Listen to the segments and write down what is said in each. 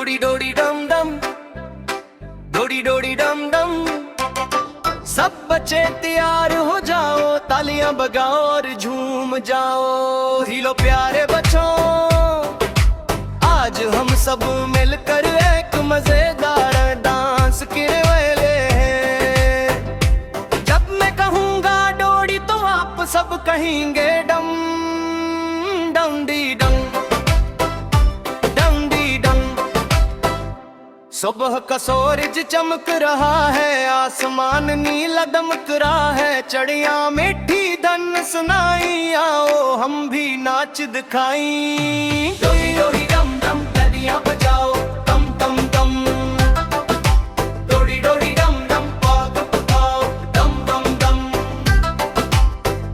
डोडी डोडी डम डम, डोडी डोडी डम डम। सब बच्चे तैयार हो जाओ, तालियां बजाओ और झूम जाओ। हिलो प्यारे बच्चों, आज हम सब मिलकर एक मजेदार डांस करने वाले हैं। जब मैं कहूँगा डोडी तो आप सब कहेंगे डम डम डी डम, डम डी डम। सुबह का सूरज चमक रहा है, आसमान नीला दमक रहा है। चिड़िया मीठी धन सुनाई, आओ हम भी नाच दिखाई। डोडी डोडी डम डम, तालियां बजाओ तम तम तम। डोडी डोडी डम डम, पाग पकाओ दम दम दम।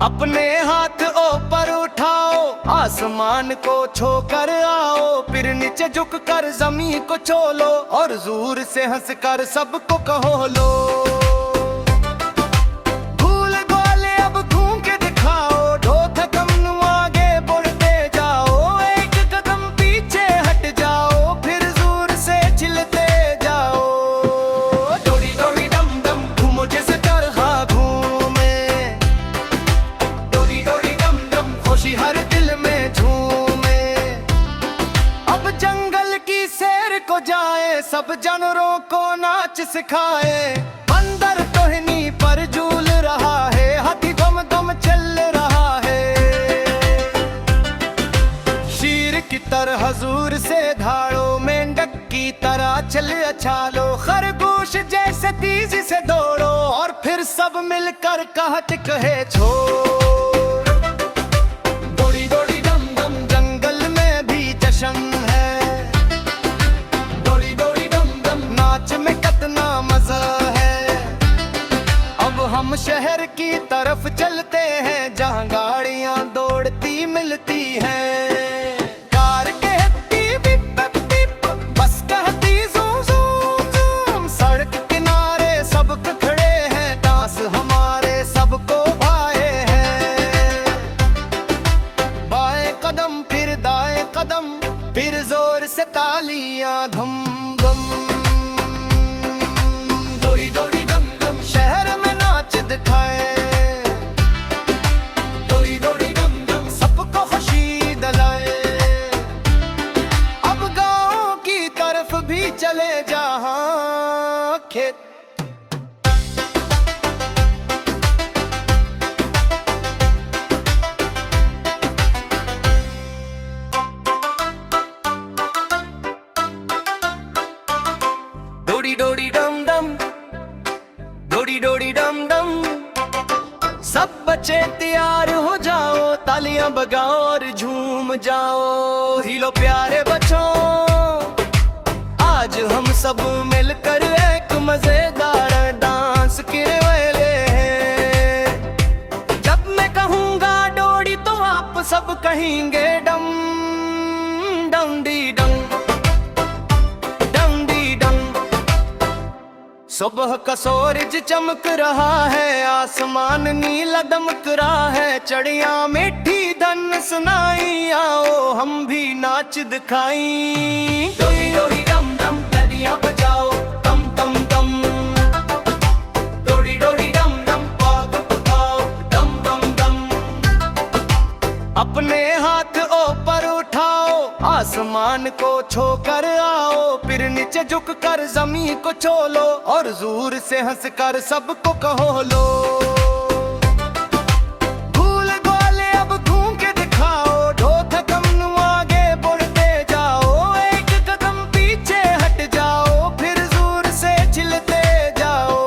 अपने हाथ ऊपर उठाओ, आसमान को छूकर आओ। फिर नीचे झुक कर जमीन को छोलो, और जोर से हंस कर सबको कहो लो। भूल गोले अब घूम के दिखाओ, ढोथ कम आगे बढ़ते जाओ। एक कदम पीछे हट जाओ, फिर जोर से चिल्लाते जाओ। डोडी डोडी डम डम, घूमो जैसे तरहा घूमे। डोडी डोडी डम डम, खुशी हर दिल में झूमे। अब जंगल की सैर को जाए, सब जानवरों को नाच सिखाए। बंदर टहनी पर झूल रहा है, हाथी दम दम चल रहा है। शेर की तरह हजूर से धाड़ो, मेंढक की तरह चल अछालो। खरगोश जैसे तेजी से दौड़ो, और फिर सब मिलकर कहत कहे छोड़। डोडी डोडी डम डम, जंगल में भी जश्न है। डोडी डोडी डम डम, नाच में कितना मजा है। अब हम शहर की तरफ चलते हैं, जहाँ गाड़ियाँ दौड़ती मिलती हैं। कार कहती बिप बिप बिप, बस कहती ज़ूम ज़ूम ज़ूम। सड़क किनारे सब खड़े हैं, डांस हमारे सबको भाए हैं। बाएं कदम फिर दाएं कदम, फिर जोर से तालियां धम धम। डोडी डोडी डम डम, शहर में नाच दिखाए। डोडी डोडी डम डम, सबको खुशी दिलाए। अब गाँव की तरफ भी चले जहाँ खेत। डोडी डोडी डम डम, डोडी डोडी डम डम। सब बच्चे तैयार हो जाओ, तालियां बजाओ और झूम जाओ। हिलो प्यारे बच्चों, आज हम सब मिलकर एक मजेदार डांस करने वाले हैं। जब मैं कहूँगा डोडी तो आप सब कहेंगे डम डम डी डम, डम डी डम। सुबह का सूरज चमक रहा है, आसमान नीला दमक रहा है। चिड़िया मीठी धन सुनाई, आओ हम भी नाच दिखाई। डोडी डोडी डम डम, तालियां बजाओ तम तम तम। डोडी डोडी डम डम, पाग पकाओ दम दम दम। अपने हाथ ऊपर उठाओ, आसमान को छूकर आओ। फिर नीचे झुक कर जमीन को छोलो, और जोर से हंस कर सबको कहो लो। भूल गोले अब घूम के दिखाओ, ढोथ कम आगे बढ़ते जाओ। एक कदम पीछे हट जाओ, फिर जोर से चिल्लाते जाओ।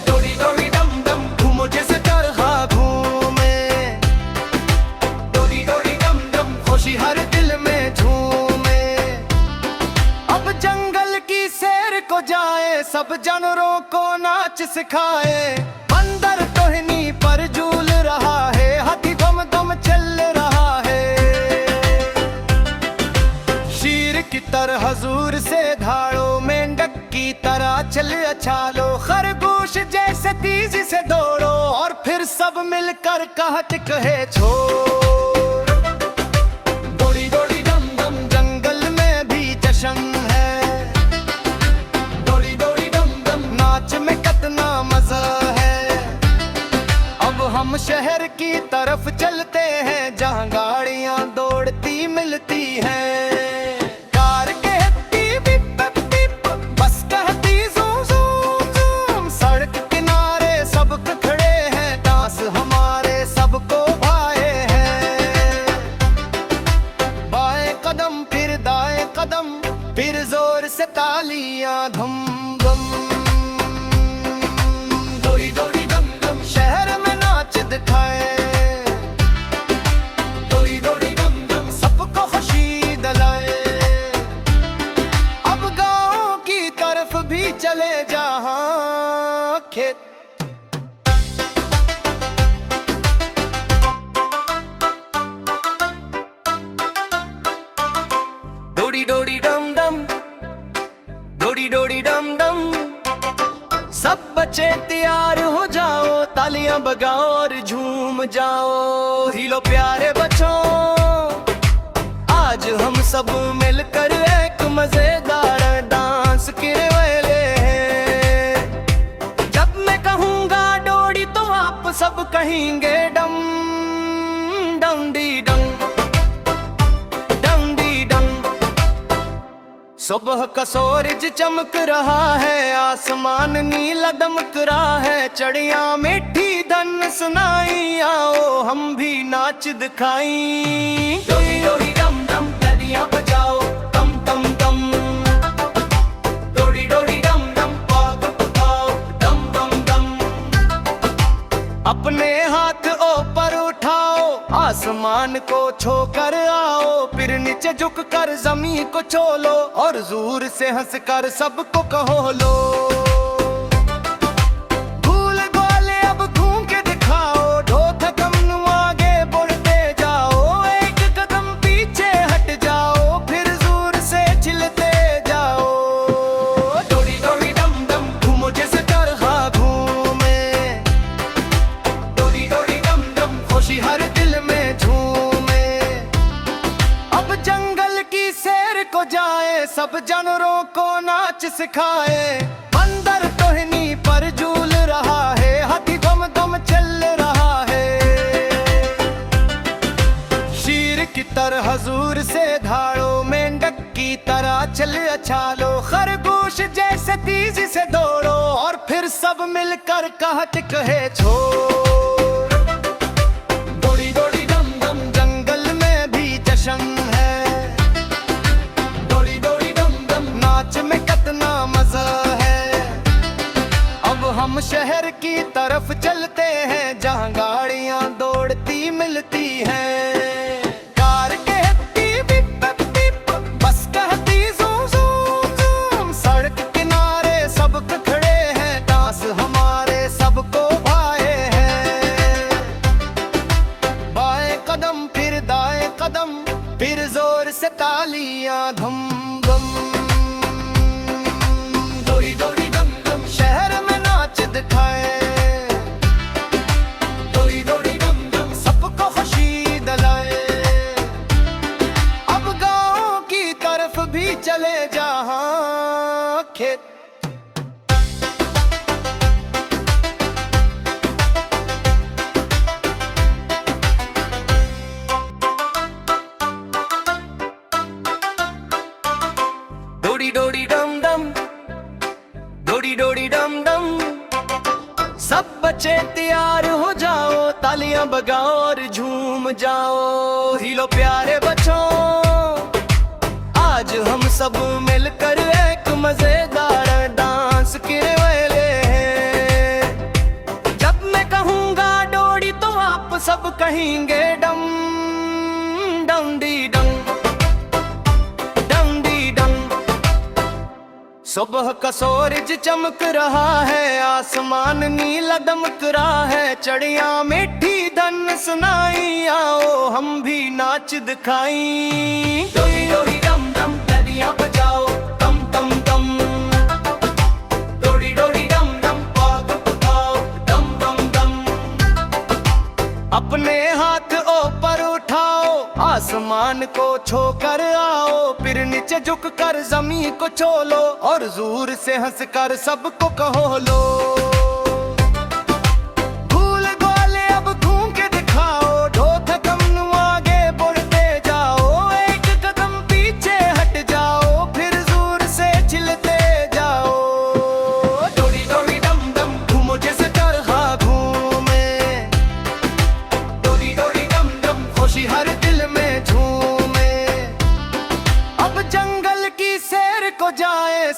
डोडी डोडी डम डम, घूमो जैसे तरहा घूमे। डोडी डोडी डम डम, खुशी हर दिल में झूमे। अब जंगल की सैर को जाए, सब जानवरों को नाच सिखाए। बंदर टहनी पर झूल रहा है, हाथी दम दम चल रहा है। शेर की तरह हजूर से धाड़ो, मेंढक की तरह चल अछालो। खरगोश जैसे तेजी से दौड़ो, और फिर सब मिलकर कहत कहे छोड़। डोडी डोडी डम डम, जंगल में भी जश्न है। चलते हैं जहाँ गाड़ियाँ दौड़ती मिलती हैं। कार कहती बिप बिप बिप, बस कहती ज़ूम ज़ूम ज़ूम। सड़क किनारे सब खड़े हैं, डांस हमारे सबको भाए हैं। बाएं कदम फिर दाएं कदम, फिर जोर से तालियां धम धम। डोरी डोरी डम डम शहर में नाच दिखाए, डोरी डोरी डम डम सबको खुशी दिलाए। अब गाँव की तरफ भी चले जहाँ खेत। डोरी डोरी डम डम, डोरी डोरी डम डम। सब बच्चे तैयार हो जाओ, तालियां बजाओ और झूम जाओ। हिलो प्यारे बच्चों, आज हम सब मिलकर एक मजेदार डांस करने वाले हैं। जब मैं कहूँगा डोरी तो आप सब कहेंगे डम डम डी डम डम डी डम। सुबह का सूरज चमक रहा है, आसमान नीला दमक रहा है। चिड़िया मीठी धन सुनाई, आओ हम भी नाच दिखाई। डोरी डोरी डम डम तालियां बजाओ तम तम तम। डोरी डोरी डम डम पाग पकाओ दम दम दम। अपने हाथ ऊपर उठाओ, आसमान को छूकर आओ। फिर नीचे झुक कर जमीन को छू लो, और जोर से हंस कर सबको कहो लो। भूल ग्वाले अब घूम के दिखाओ, ढोथ कम आगे बढ़ते जाओ। एक कदम पीछे हट जाओ, फिर जोर से चिल्लाते जाओ। डोरी डोरी डम डम घूमो जैसे तरहा घूमे। डोरी डोरी डम डम खुशी हर दिल में झूमे। अब जंगल की सैर को जाए, सब जानवरों को नाच सिखाए। बंदर टहनी पर झूल रहा है, हाथी दम दम चल रहा है। शेर की तरह हजूर से धाड़ो, मेंढक की तरह चल अछालो। खरगोश जैसे तेजी से दौड़ो, और फिर सब मिलकर कहत कहे छोड़। डोरी डोरी डम डम जंगल में भी जश्न है। डोरी डोरी डम डम नाच में कितना मजा है। अब हम शहर की तरफ चलते हैं जहाँ गाड़ियाँ दौड़ती मिलती हैं। कार कहती बिप बिप बिप, बस कहती ज़ूम ज़ूम ज़ूम। सड़क किनारे सब खड़े हैं, डांस हमारे सबको भाए हैं। बाएं कदम फिर दाएं कदम, फिर जोर से तालियां धम धम। डोरी डोरी डम डम शहर में नाच दिखाए, डोरी डोरी डम डम सबको खुशी दिलाए। अब गाँव की तरफ भी चले जहाँ खेत। डोरी डोरी डम डम, डोरी डोरी डम डम। सब बच्चे तैयार हो जाओ, तालियां बजाओ और झूम जाओ। हिलो प्यारे बच्चों, आज हम सब मिलकर एक मजेदार डांस करने वाले हैं। जब मैं कहूँगा डोरी तो आप सब कहेंगे डम डम डी डम डम डी डम। सुबह का सूरज चमक रहा है, आसमान नीला दमक रहा है। चिड़िया मीठी धन सुनाई, आओ हम भी नाच दिखाई। डोरी डोरी डम डम तालियां बजाओ तम तम तम। डोरी डोरी डम डम पाग पकाओ दम दम दम। अपने हाथ ऊपर उठाओ, आसमान को छूकर आओ। फिर नीचे झुक कर जमीन को छू लो, और जोर से हंस कर सबको कहो लो। भूल ग्वाले अब घूम के दिखाओ, ढोक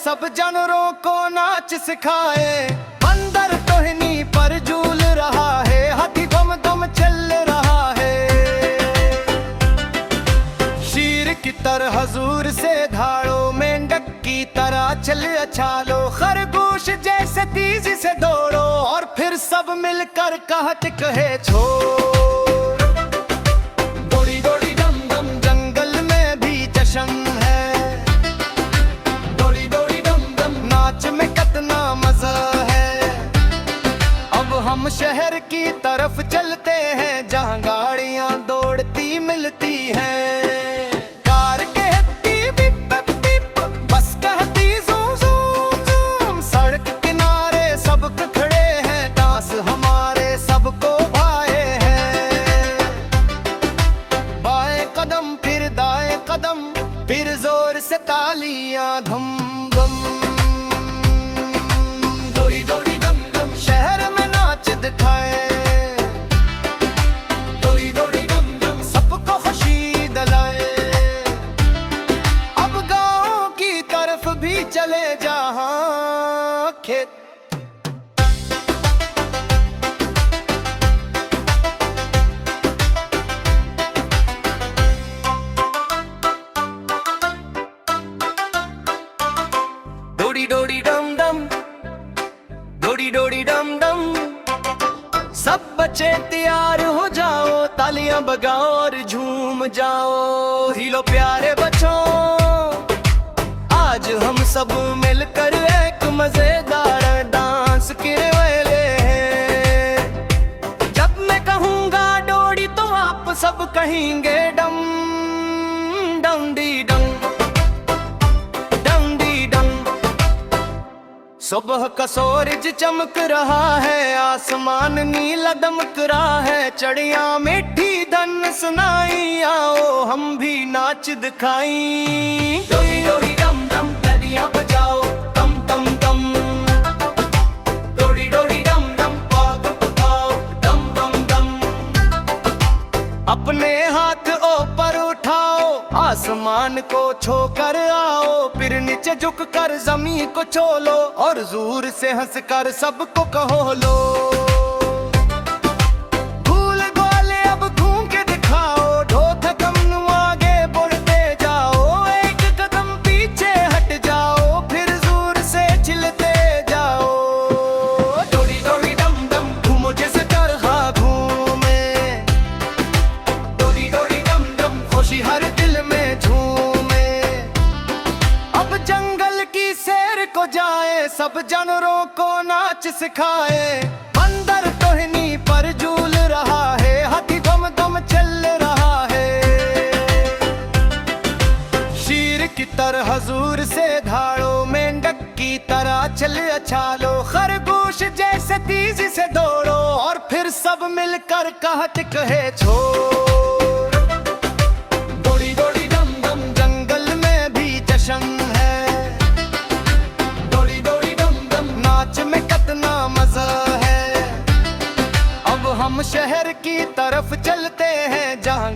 सब जानवरों को नाच सिखाए। बंदर टोहनी पर झूल रहा है, हाथी दम दम चल रहा है। शीर की तरह हजूर से धाड़ो, मेंढक की तरह चल अछालो। खरगोश जैसे तेजी से दौड़ो, और फिर सब मिलकर कहत कहे छोड़। दौड़ी दौड़ी दम दम, जंगल में भी जश्न है। दौड़ी दौड़ी दम दम, नाच में कितना मजा है। अब हम शहर की तरफ चलते हैं, जहाँ गाड़ियाँ दौड़ती मिलती हैं। कार कहती बिप बिप, बस कहती ज़ूम ज़ूम ज़ूम। सड़क किनारे सब खड़े हैं, डांस हमारे सबको भाए हैं। बाएं कदम फिर दाएं कदम, फिर जोर से तालियां धम धम। दौड़ी दौड़ी दम दम, शहर में नाच दिखाए। दौड़ी दौड़ी दम दम, सबको खुशी दिलाए। अब गाँव की तरफ भी चले जहाँ खेत। डोडी डोडी डम डम, डोडी डोडी डम डम। सब बच्चे तैयार हो जाओ, तालियां बजाओ और झूम जाओ। हिलो प्यारे बच्चों, आज हम सब मिलकर एक मजेदार डांस करने वाले हैं। जब मैं कहूँगा डोडी तो आप सब कहेंगे डम डम डी डम, डम डी डम। सुबह का सूरज चमक रहा है, आसमान नीला दमक रहा है। चिड़िया मीठी धन सुनाई, आओ हम भी नाच दिखाई। डोरी डोरी डम डम, तालियां बजाओ तम तम तम। डोरी डोरी डम डम, पाग पकाओ दम दम दम। अपने हाथ ऊपर उठाओ, आसमान को छूकर आओ। फिर नीचे झुक कर जमीन को छू लो, और जोर से हंस कर सबको कहो लो। भूल गोले अब घूम के दिखाओ, ढोथ कम आगे बढ़ते जाओ। एक कदम पीछे हट जाओ, फिर जोर से चिल्लाते जाओ। दौड़ी दौड़ी दम दम, घूमो जैसे तरहा घूमे। दौड़ी दौड़ी दम दम, खुशी हर दिल में झूमे। अब जंगल की सैर को जाए, सब जानवरों को नाच सिखाए। बंदर टोहनी पर झूल रहा है, हाथी दम दम चल रहा है। शीर की तरह हजूर से धाड़ो, मेंढक की तरह चल अछालो। खरगोश जैसे तेजी से दौड़ो, और फिर सब मिलकर कहत कहे छोड़। दौड़ी दौड़ी दम दम, जंगल में भी जश्न है। दौड़ी दौड़ी दम दम, नाच में कितना मजा है। अब हम शहर की तरफ चलते हैं, जहाँ